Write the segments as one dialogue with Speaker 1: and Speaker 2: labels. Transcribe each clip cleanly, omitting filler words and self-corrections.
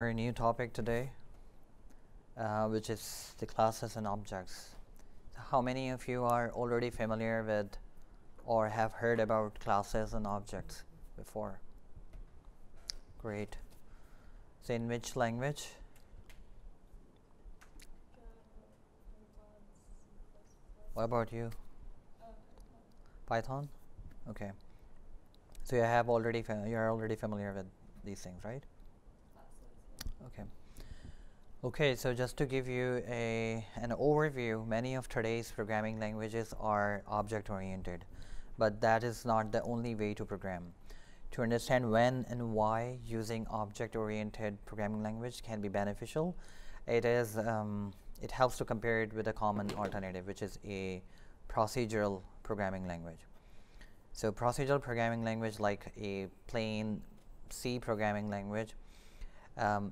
Speaker 1: Our new topic today, which is the classes and objects. So how many of you are already familiar with or have heard about classes and objects before? Great. So in which language? What about you? Python? Okay. So you have already you are already familiar with these things, right? Okay. Okay, so just to give you an overview, many of today's programming languages are object-oriented, but that is not the only way to program. To understand when and why using object-oriented programming language can be beneficial, it helps to compare it with a common alternative, which is a procedural programming language. So procedural programming language, like a plain C programming language,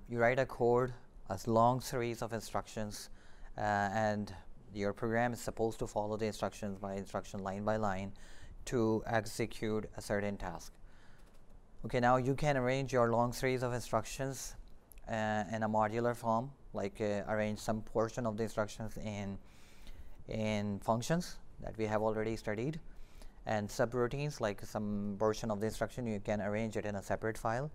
Speaker 1: you write a code, a long series of instructions, and your program is supposed to follow the instructions by instruction line by line to execute a certain task. Okay, now you can arrange your long series of instructions in a modular form, like arrange some portion of the instructions in functions that we have already studied, and subroutines, like some portion of the instruction you can arrange it in a separate file,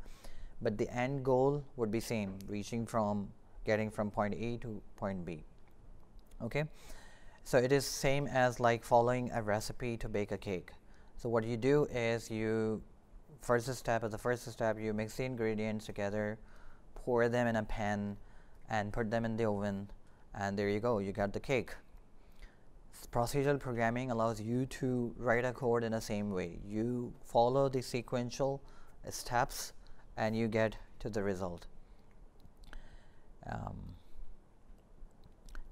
Speaker 1: but the end goal would be same, getting from point A to point B. Okay, so it is same as like following a recipe to bake a cake. So what you do is the first step you mix the ingredients together, pour them in a pan and put them in the oven, and there you go, you got the cake. Procedural programming allows you to write a code in the same way. You follow the sequential steps and you get to the result.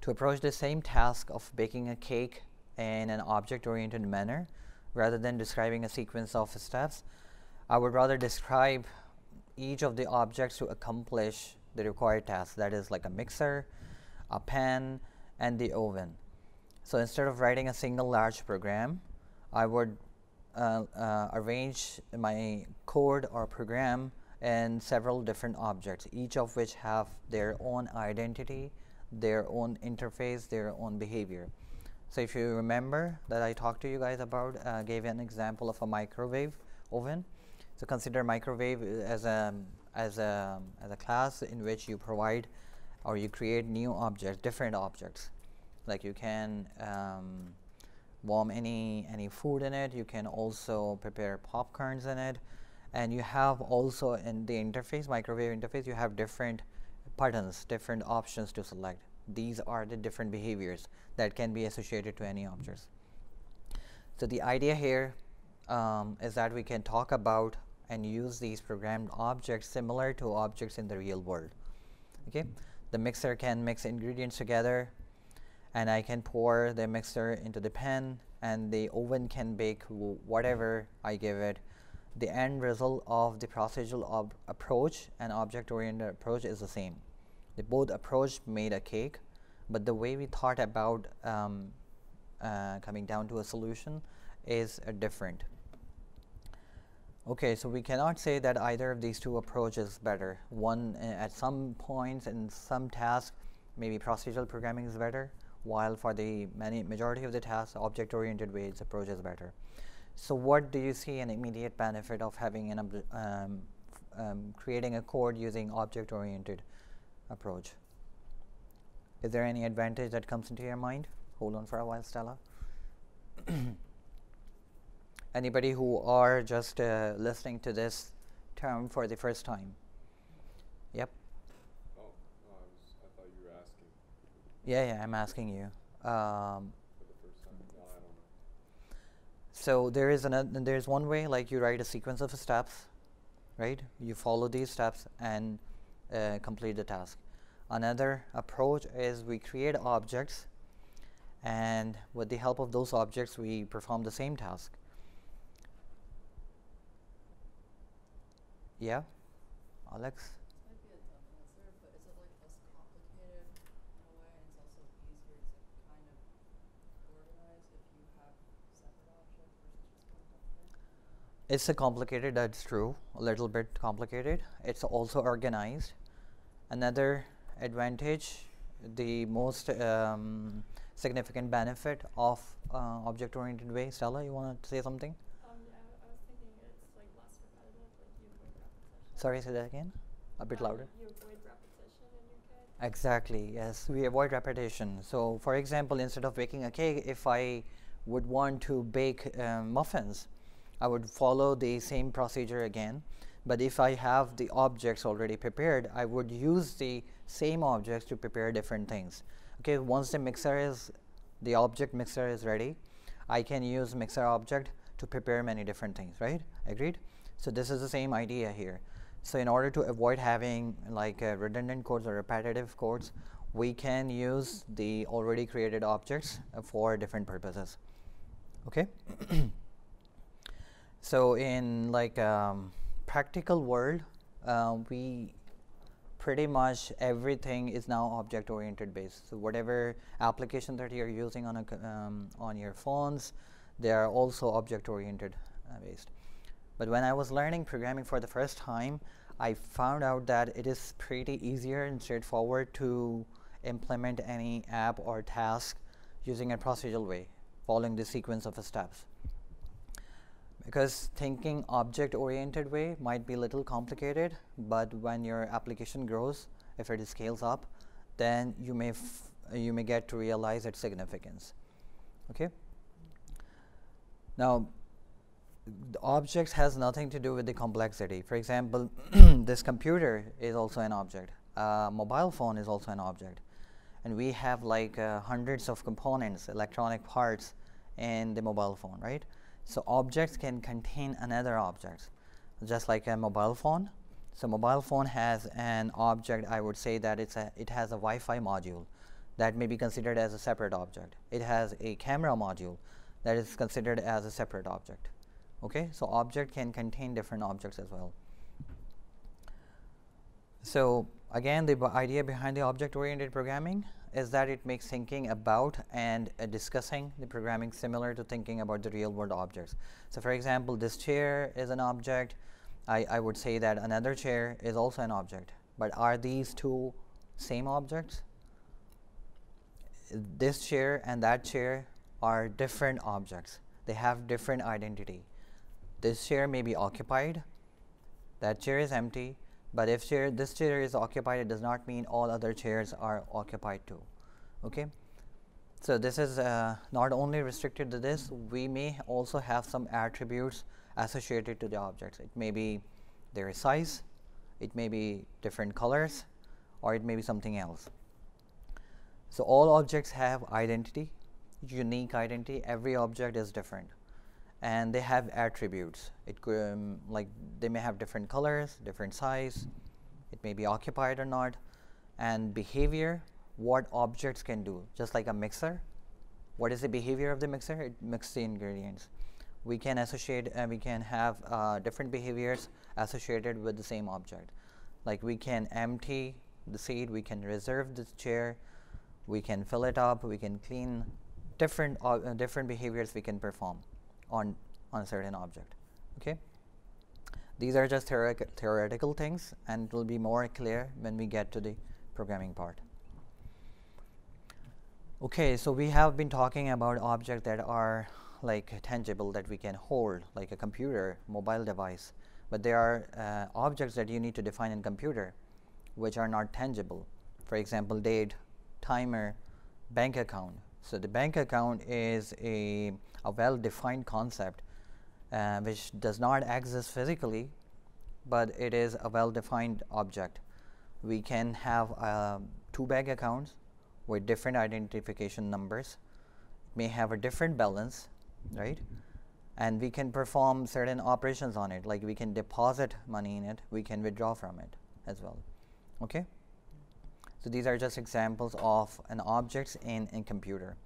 Speaker 1: To approach the same task of baking a cake in an object-oriented manner, rather than describing a sequence of steps, I would rather describe each of the objects to accomplish the required task. That is like a mixer, a pan, and the oven. So instead of writing a single large program, I would arrange my code or program in several different objects, each of which have their own identity, their own interface, their own behavior. So if you remember that I talked to you guys about, gave an example of a microwave oven. So consider microwave as a class in which you provide or you create new objects, different objects. Like you can warm any food in it. You can also prepare popcorns in it. And you have also in the interface, microwave interface, you have different buttons, different options to select. These are the different behaviors that can be associated to any objects. So the idea here is that we can talk about and use these programmed objects similar to objects in the real world. Okay, the mixer can mix ingredients together, and I can pour the mixer into the pan, and the oven can bake whatever I give it. The end result of the procedural approach and object-oriented approach is the same. The both approach made a cake, but the way we thought about coming down to a solution is different. Okay, so we cannot say that either of these two approaches is better. One at some points in some tasks, maybe procedural programming is better, while for the majority of the tasks, object-oriented ways approach is better. So what do you see an immediate benefit of having creating a code using object-oriented approach? Is there any advantage that comes into your mind? Hold on for a while, Stella. Anybody who are just listening to this term for the first time? Yep.
Speaker 2: Oh, no, I thought you were asking.
Speaker 1: Yeah, I'm asking you.
Speaker 2: For the first time? No, I don't know.
Speaker 1: So there's one way, like you write a sequence of steps, right? You follow these steps and complete the task. Another approach is we create objects, and with the help of those objects, we perform the same task. Yeah, Alex?
Speaker 3: Might be a dumb answer, but is it like less complicated in a way, and it's also easier to kind of organize if you have separate objects versus just one vector?
Speaker 1: It's a complicated, that's true, a little bit complicated. It's also organized. Another advantage, the most significant benefit of object-oriented way. Stella, you want to say something?
Speaker 4: Yeah, I was thinking it's like less repetitive, like you avoid repetition.
Speaker 1: Sorry, say that again. A bit louder.
Speaker 4: You avoid repetition in your cake.
Speaker 1: Exactly, yes, we avoid repetition. So, for example, instead of baking a cake, if I would want to bake muffins, I would follow the same procedure again. But if I have the objects already prepared, I would use the same objects to prepare different things. Okay, once the object mixer is ready, I can use mixer object to prepare many different things, right? Agreed? So this is the same idea here. So in order to avoid having like redundant codes or repetitive codes, we can use the already created objects for different purposes. Okay. So in like practical world, we pretty much everything is now object oriented based. So whatever application that you're using on your phones, they are also object oriented based. But when I was learning programming for the first time, I found out that it is pretty easier and straightforward to implement any app or task using a procedural way, following the sequence of steps. Because thinking object-oriented way might be a little complicated, but when your application grows, if it scales up, then you may get to realize its significance. Okay. Now, the objects has nothing to do with the complexity. For example, this computer is also an object. Mobile phone is also an object, and we have like hundreds of components, electronic parts in the mobile phone, right? So objects can contain another objects, just like a mobile phone. So mobile phone has an object. I would say that it has a Wi-Fi module that may be considered as a separate object. It has a camera module that is considered as a separate object. Okay, so object can contain different objects as well. So again, the idea behind the object-oriented programming is that it makes thinking about and discussing the programming similar to thinking about the real-world objects. So for example, this chair is an object. I would say that another chair is also an object. But are these two same objects? This chair and that chair are different objects. They have different identity. This chair may be occupied, that chair is empty, but if this chair is occupied, it does not mean all other chairs are occupied too. Okay, so this is not only restricted to this, we may also have some attributes associated to the objects. It may be their size, it may be different colors, or it may be something else. So all objects have identity, unique identity. Every object is different, and they have attributes. It could like they may have different colors, different size, it may be occupied or not, and behavior, what objects can do. Just like a mixer, what is the behavior of the mixer? It mixes the ingredients. We can associate we can have different behaviors associated with the same object. Like we can empty the seat, we can reserve the chair, we can fill it up, we can clean. Different behaviors we can perform on a certain object. Okay, these are just theoretical things, and it will be more clear when we get to the programming part. Okay, so we have been talking about objects that are like tangible, that we can hold, like a computer, mobile device, but there are objects that you need to define in computer which are not tangible. For example, date, timer, bank account. So the bank account is a well-defined concept which does not exist physically, but it is a well-defined object. We can have two bank accounts with different identification numbers, may have a different balance, right? And we can perform certain operations on it, like we can deposit money in it, we can withdraw from it as well. Okay? So these are just examples of an objects in computer.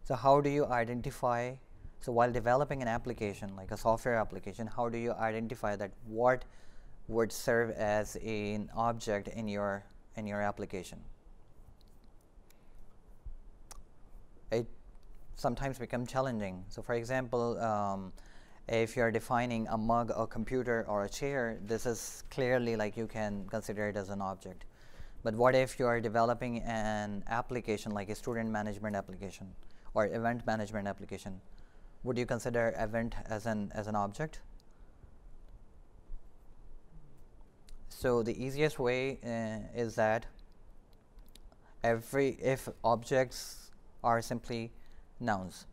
Speaker 1: So how do you identify, so while developing an application, like a software application, how do you identify that what would serve as an object in your application? It sometimes becomes challenging. So for example, if you're defining a mug, a computer, or a chair, this is clearly like you can consider it as an object. But what if you are developing an application like a student management application or event management application? Would you consider event as an object? So the easiest way is that if objects are simply nouns.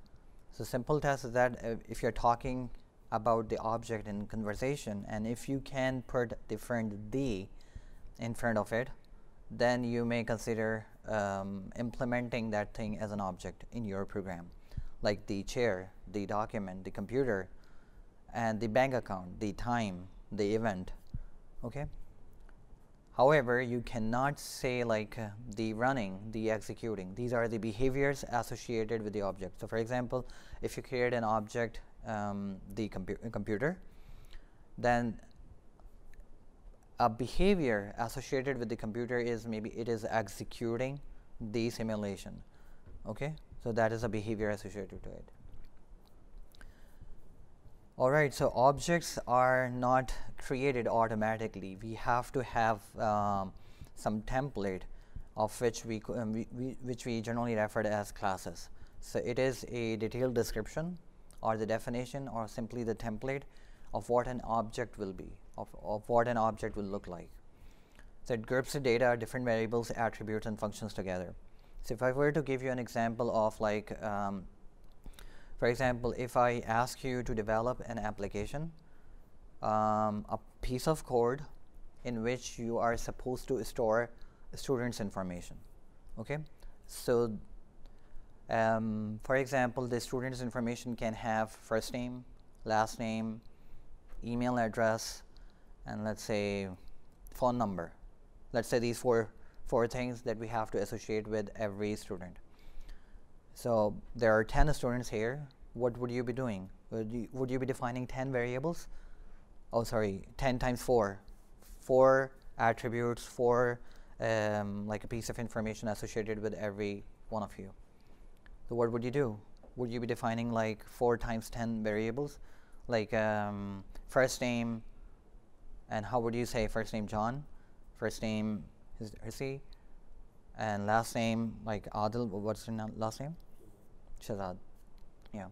Speaker 1: So simple test is that if you're talking about the object in conversation, and if you can put different the in front of it, then you may consider implementing that thing as an object in your program, like the chair, the document, the computer, and the bank account, the time, the event. Okay. However, you cannot say like the running, the executing. These are the behaviors associated with the object. So for example, if you create an object, the computer, then a behavior associated with the computer is maybe it is executing the simulation. Okay, so that is a behavior associated to it. All right, so objects are not created automatically. We have to have some template of which we generally refer to as classes. So it is a detailed description or the definition or simply the template of what an object will be, of what an object will look like. So it groups the data, different variables, attributes, and functions together. So if I were to give you an example of like for example, if I ask you to develop an application, a piece of code in which you are supposed to store students' information. Okay, so for example, the student's information can have first name, last name, email address, and let's say phone number. Let's say these four things that we have to associate with every student. So there are 10 students here. What would you be doing? Would you be defining 10 variables? Oh, sorry, 10 times 4. 4 attributes, 4 like a piece of information associated with every one of you. So what would you do? Would you be defining like 4 times 10 variables? Like first name, and how would you say first name John? First name is Hirsi, and last name like Adil. What's your last name? Shazad. Yeah.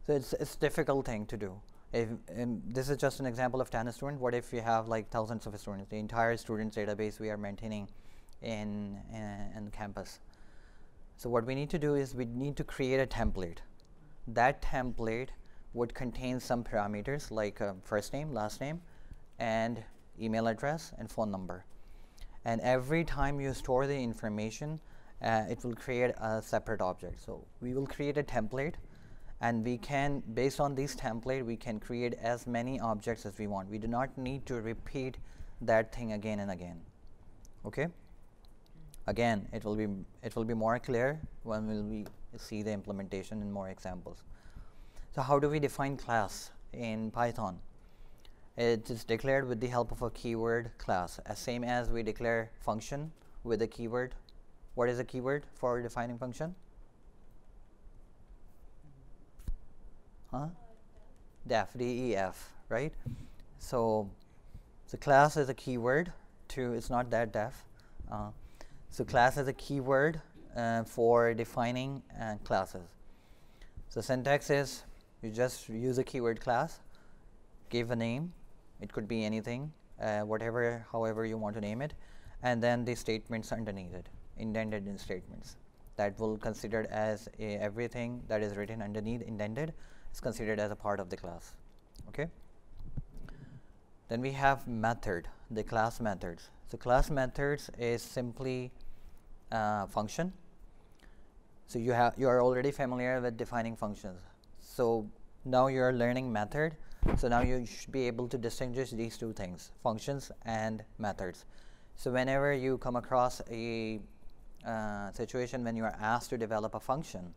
Speaker 1: So it's difficult thing to do. If this is just an example of 10 students, what if you have like thousands of students? The entire students database we are maintaining in campus. So what we need to do is we need to create a template. That template would contain some parameters like first name, last name, and email address and phone number. And every time you store the information, it will create a separate object. So we will create a template, and we can, based on this template, we can create as many objects as we want. We do not need to repeat that thing again and again. Okay. Again, it will be more clear when we see the implementation in more examples. So how do we define class in Python? It is declared with the help of a keyword class, as same as we declare function with a keyword. What is a keyword for defining function? Huh? Def, D-E-F, right? So the class is a keyword to, it's not that def. So class is a keyword for defining classes. So syntax is you just use a keyword class, give a name. It could be anything, whatever, however you want to name it, and then the statements underneath it, indented in statements. That will considered as everything that is written underneath indented is considered as a part of the class. Okay. Then we have method, the class methods. So class methods is simply function. So you are already familiar with defining functions. So now you are learning method. So now you should be able to distinguish these two things, functions and methods. So whenever you come across a situation when you are asked to develop a function,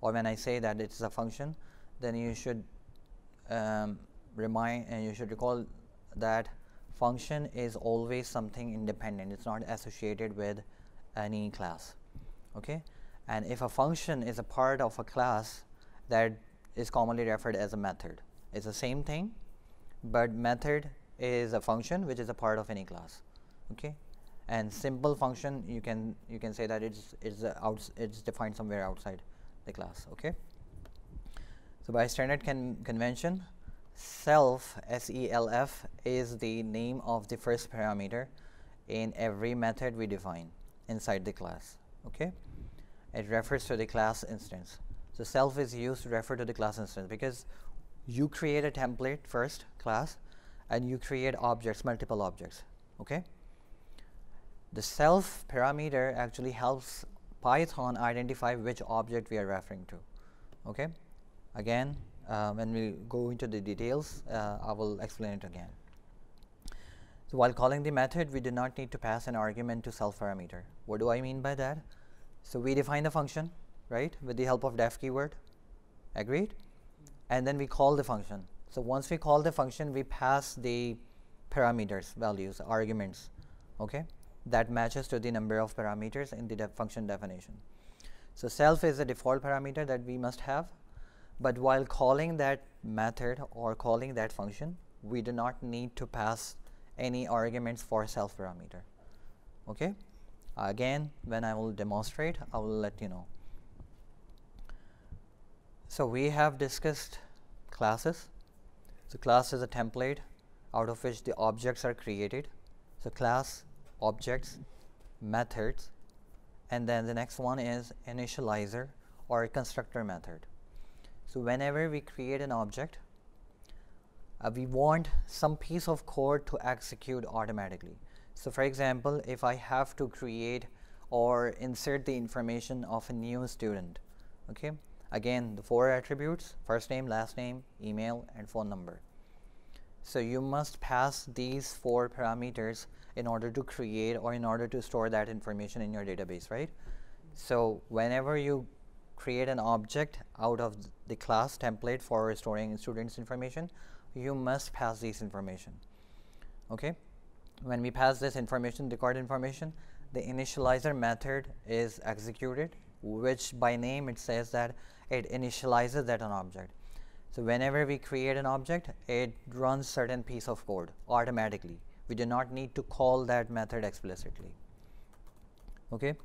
Speaker 1: or when I say that it's a function, then you should you should recall that function is always something independent. It's not associated with any class. Okay, and if a function is a part of a class, that is commonly referred as a method. It's the same thing, but method is a function which is a part of any class. Okay, and simple function you can say that it's defined somewhere outside the class. Okay. So by standard convention, self SELF is the name of the first parameter in every method we define inside the class. Okay. It refers to the class instance. So self is used to refer to the class instance because you create a template first class and you create objects, multiple objects. Okay. The self parameter actually helps Python identify which object we are referring to. Okay. Again, when we go into the details, I will explain it again. So while calling the method, we do not need to pass an argument to self parameter. What do I mean by that? So we define the function, right, with the help of def keyword. Agreed? And then we call the function. So once we call the function, we pass the parameters, values, arguments, okay, that matches to the number of parameters in the function definition. So self is a default parameter that we must have, but while calling that method or calling that function, we do not need to pass any arguments for self parameter. Okay. Again, when I will demonstrate, I will let you know. So we have discussed classes. So class is a template out of which the objects are created. So class, objects, methods, and then the next one is initializer or constructor method. So whenever we create an object, we want some piece of code to execute automatically. So for example, if I have to create or insert the information of a new student, okay, again the 4 attributes: first name, last name, email, and phone number. So you must pass these 4 parameters in order to create or in order to store that information in your database, right? So whenever you create an object out of the class template for storing students' information, you must pass this information. Okay. When we pass this information, record information, the initializer method is executed, which by name it says that it initializes that an object. So whenever we create an object, it runs certain piece of code automatically. We do not need to call that method explicitly. Okay.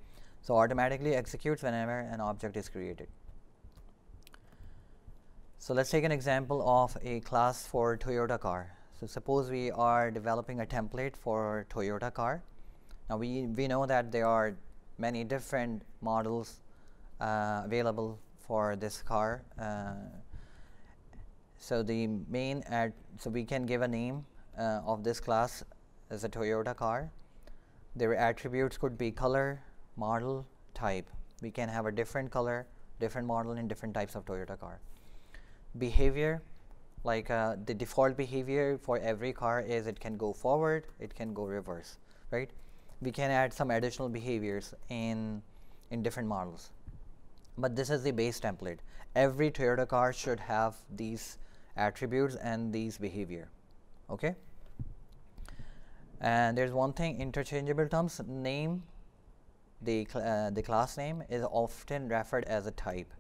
Speaker 1: So automatically executes whenever an object is created. So let's take an example of a class for Toyota car. So suppose we are developing a template for Toyota car. Now we know that there are many different models available for this car. So the main so we can give a name of this class as a Toyota car. Their attributes could be color, model, type. We can have a different color, different model, and different types of Toyota car. Behavior, like the default behavior for every car is it can go forward, it can go reverse, right? We can add some additional behaviors in different models, but this is the base template. Every Toyota car should have these attributes and these behavior. Okay. And there's one thing: interchangeable terms. Name, the class name is often referred as a type.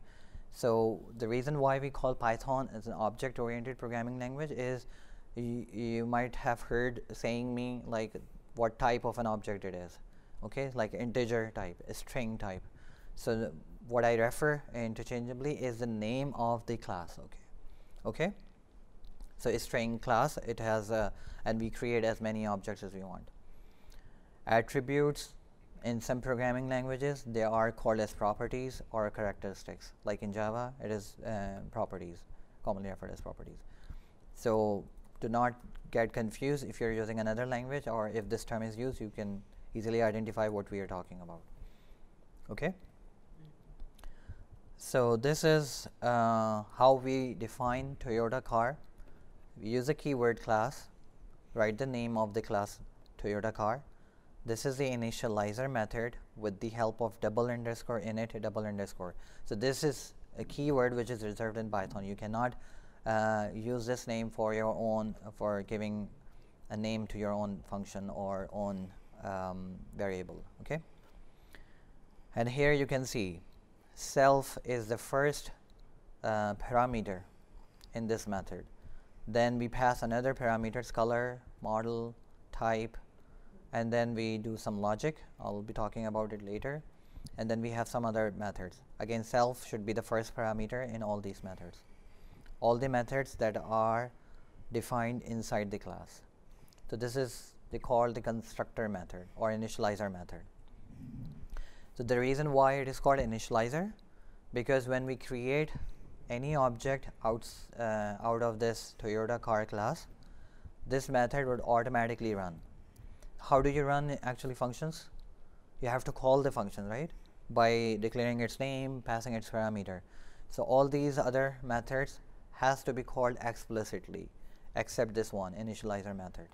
Speaker 1: So the reason why we call Python as an object-oriented programming language is you might have heard saying me like what type of an object it is. Okay, like integer type, a string type. So what I refer interchangeably is the name of the class. Okay, okay. So a string class, it has and we create as many objects as we want. Attributes, in some programming languages, they are called as properties or characteristics. Like in Java, it is properties, commonly referred as properties. So do not get confused if you're using another language, or if this term is used, you can easily identify what we are talking about. Okay. So this is how we define Toyota car. We use a keyword class, write the name of the class Toyota car. This is the initializer method with the help of double underscore init double underscore. So this is a keyword which is reserved in Python. You cannot use this name for your own, for giving a name to your own function or own variable. Okay. And here you can see self is the first parameter in this method. Then we pass another parameters: color, model, type, and then we do some logic. I'll be talking about it later. And then we have some other methods. Again, self should be the first parameter in all these methods. All the methods that are defined inside the class. So this is called the constructor method or initializer method. So the reason why it is called initializer, because when we create any object out of this Toyota car class, this method would automatically run. How do you run actually functions? You have to call the function, right? By declaring its name, passing its parameter. So all these other methods has to be called explicitly, except this one, initializer method.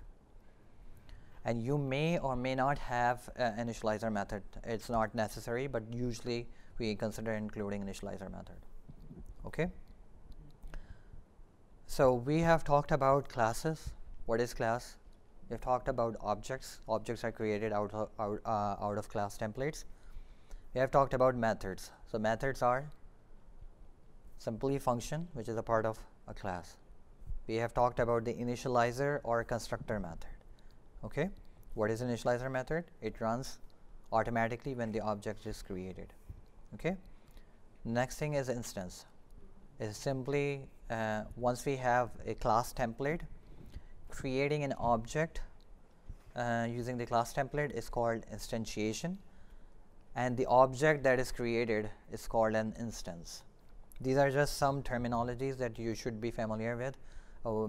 Speaker 1: And you may or may not have an initializer method. It's not necessary, but usually we consider including initializer method. Okay? So we have talked about classes. What is class? We have talked about objects. Objects are created out of class templates. We have talked about methods. So methods are simply function, which is a part of a class. We have talked about the initializer or constructor method. Okay, what is initializer method? It runs automatically when the object is created. Okay, next thing is instance. Is simply once we have a class template, creating an object using the class template is called instantiation, and the object that is created is called an instance. These are just some terminologies that you should be familiar with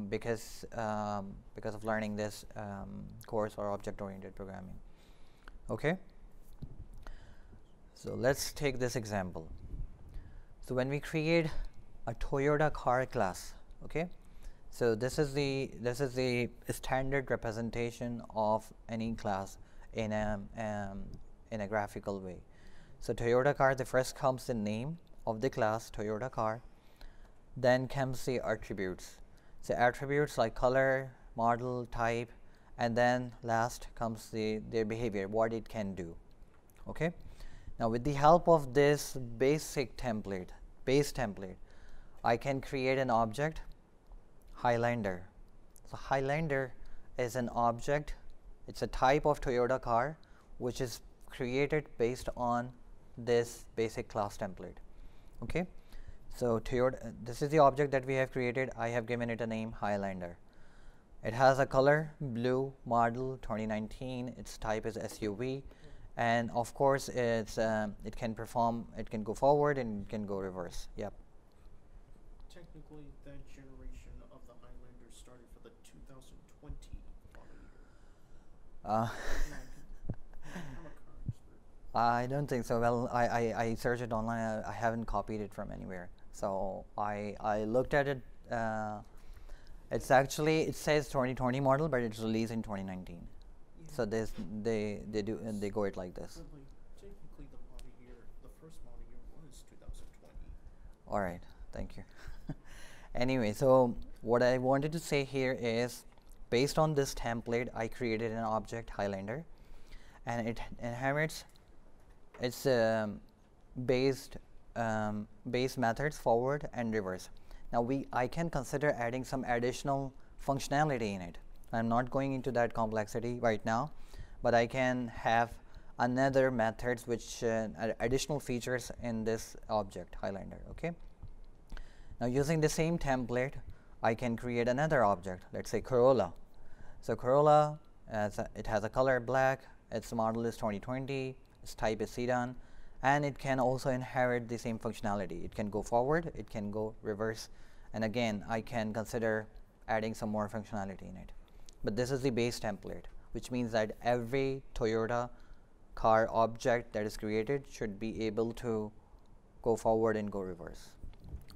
Speaker 1: because of learning this course or object-oriented programming. Okay. So let's take this example. So when we create a Toyota car class, okay. So this is the standard representation of any class in a graphical way. So Toyota car, the first comes the name of the class Toyota car, then comes the attributes. So attributes like color, model, type, and then last comes their behavior, what it can do. Okay. Now with the help of this base template, I can create an object, Highlander. So Highlander is an object, it's a type of Toyota car which is created based on this basic class template. Okay. So Toyota, this is the object that we have created. I have given it a name, Highlander. It has a color, blue, model 2019, its type is SUV, and of course it can go forward and it can go reverse. Yep.
Speaker 5: Technically, that generation of the Highlander started for the 2020 model year. I'm a car expert.
Speaker 1: I don't think so. Well, I searched it online. I haven't copied it from anywhere. So I looked at it. It's actually, it says 2020 model, but it's released in 2019.
Speaker 5: Yeah.
Speaker 1: So they go it like this.
Speaker 5: But like, technically, the model year, the first model year was 2020.
Speaker 1: All right, thank you. Anyway, so what I wanted to say here is, based on this template, I created an object Highlander, and it inherits its base methods forward and reverse. Now I can consider adding some additional functionality in it. I'm not going into that complexity right now, but I can have another methods which additional features in this object Highlander. Okay. Now using the same template, I can create another object. Let's say Corolla. So Corolla, it has a color black. Its model is 2020. Its type is sedan, and it can also inherit the same functionality. It can go forward, it can go reverse, and again I can consider adding some more functionality in it. But this is the base template, which means that every Toyota car object that is created should be able to go forward and go reverse.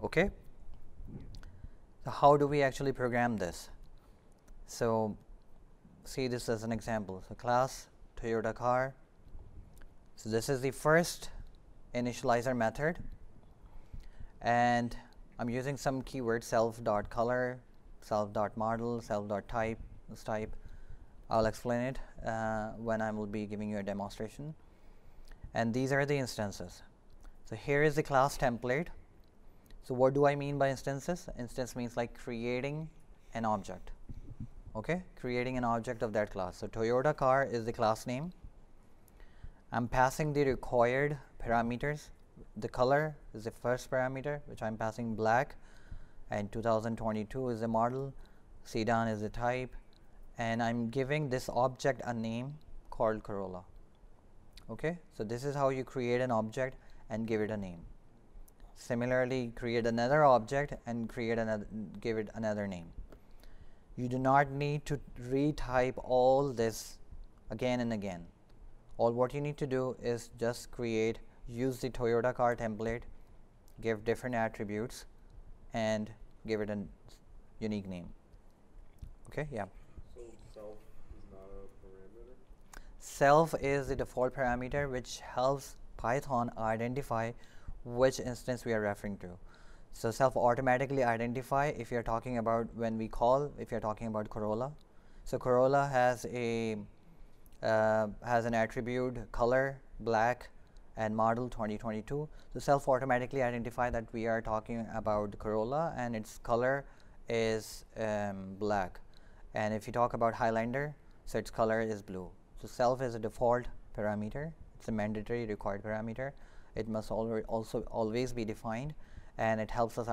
Speaker 1: Okay. So how do we actually program this? So see this as an example. So class Toyota car. So this is the first initializer method, and I'm using some keywords, self.color, self.model, self.type, this type. I'll explain it when I will be giving you a demonstration. And these are the instances. So here is the class template. So what do I mean by instances? Instance means like creating an object. Okay, creating an object of that class. So Toyota car is the class name. I'm passing the required parameters. The color is the first parameter, which I'm passing black, and 2022 is the model, sedan is the type, and I'm giving this object a name called Corolla. Okay, so this is how you create an object and give it a name. Similarly, create another object and give it another name. You do not need to retype all this again and again. All what you need to do is just use the Toyota car template, give different attributes, and give it a unique name. Okay, yeah.
Speaker 2: So self is not a parameter?
Speaker 1: Self is the default parameter which helps Python identify which instance we are referring to. So self automatically identify if you're talking about if you're talking about Corolla. So Corolla has an attribute color black and model 2022. So self automatically identify that we are talking about Corolla and its color is black. And if you talk about Highlander, so its color is blue. So self is a default parameter. It's a mandatory required parameter. It must also always be defined, and it helps us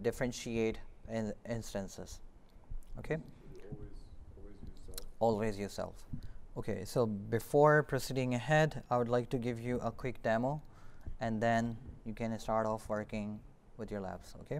Speaker 1: differentiate instances. Okay. Always use self. Okay, so before proceeding ahead, I would like to give you a quick demo, and then you can start off working with your labs. Okay.